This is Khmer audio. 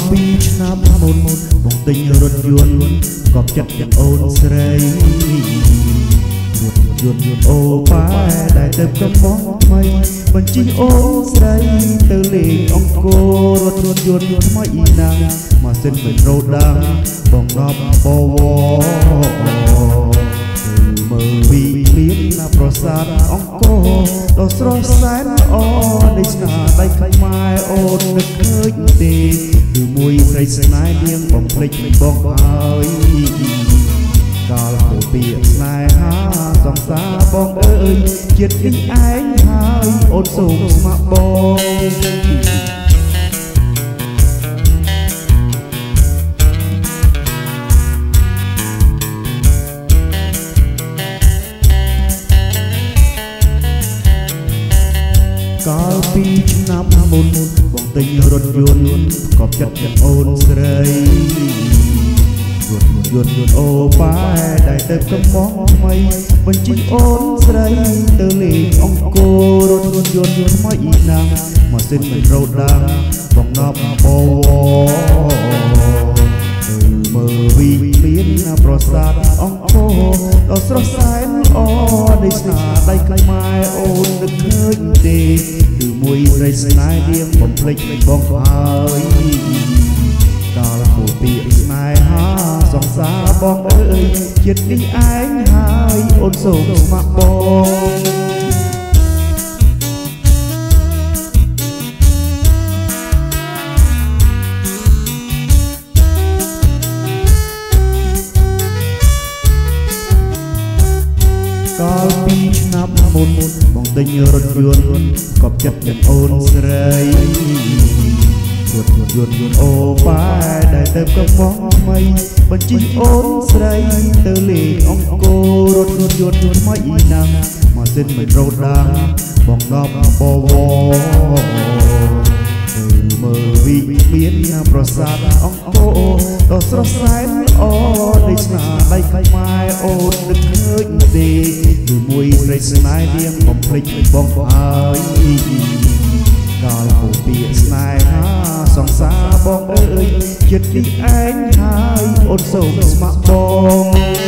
ពីឆ្នាំមុនបងទិញរថយន្តកប់ចិត្តទាំងអូនស្រីរថយន្តអូប៉ែដែលទៅកំងថ្មីបញ្ជិះអូនស្រីទៅលេងអង្គររថយន្តថ្មីណាស់ម៉ាស៊ីនមិនរដាំបងដល់បវមើលពីមានណាប្រសាទអង្គរដ៏ស្រស់សែនល្អនៃស្នាដៃខ្មែរអូននឹកឃើញទេគឺមួយស្រីស្នេហ៍នាងបំភ្លេចបងហើយកាលទៅពីស្នេហាសង្សារបងអើយជាតិនេះឯងហើយអូនសូមស្ម័គ្របងកាលពីឆ្នាំមុនបងទិញរថយន្តកប់ចិត្តទាំងអូនស្រីរថយន្តអូប៉ែដែលទៅកំងថ្មីបញ្ជិះអូនស្រីទៅលេងអង្គររថយន្តថ្មីណាស់ម៉ាស៊ីនមិនរដាំបងដល់បវមើលវីមានប្រសាទអង្គរដ៏ស្រស់សែនល្អនៃស្នាដៃខ្មែរអូននឹកឃើញទេគឺមួយស្រីស្នេហ៍នាងបំភ្លេចបងហើយកាលមកពីស្នេហាសង្សារបងអើយជាតិនេះឯងហើយអូនសូមស្ម័គ្របងកាលពីឆ្នាំមុនបងទិញរថយន្តកប់ចិត្តទាំងអូនស្រីរថយន្តអូប៉ែដែលទៅកំងថ្មីបញ្ជិះអូនស្រីទៅលេងអង្គររថយន្តថ្មីណាស់ម៉ាស៊ីនមិនរដាំបងដល់បវមើលវីមានប្រសាទអង្គរដ៏ស្រស់សែនល្អនៃស្នាដៃខ្មែរអូននឹកឃើញទេគឺមួយស្រីស្នេហ៍នាងបំភ្លេចបងហើយកាលមកពីស្នេហាសង្សារបងអើយចិត្តនេះឯងហើយអូនសូមស្ម័គ្របង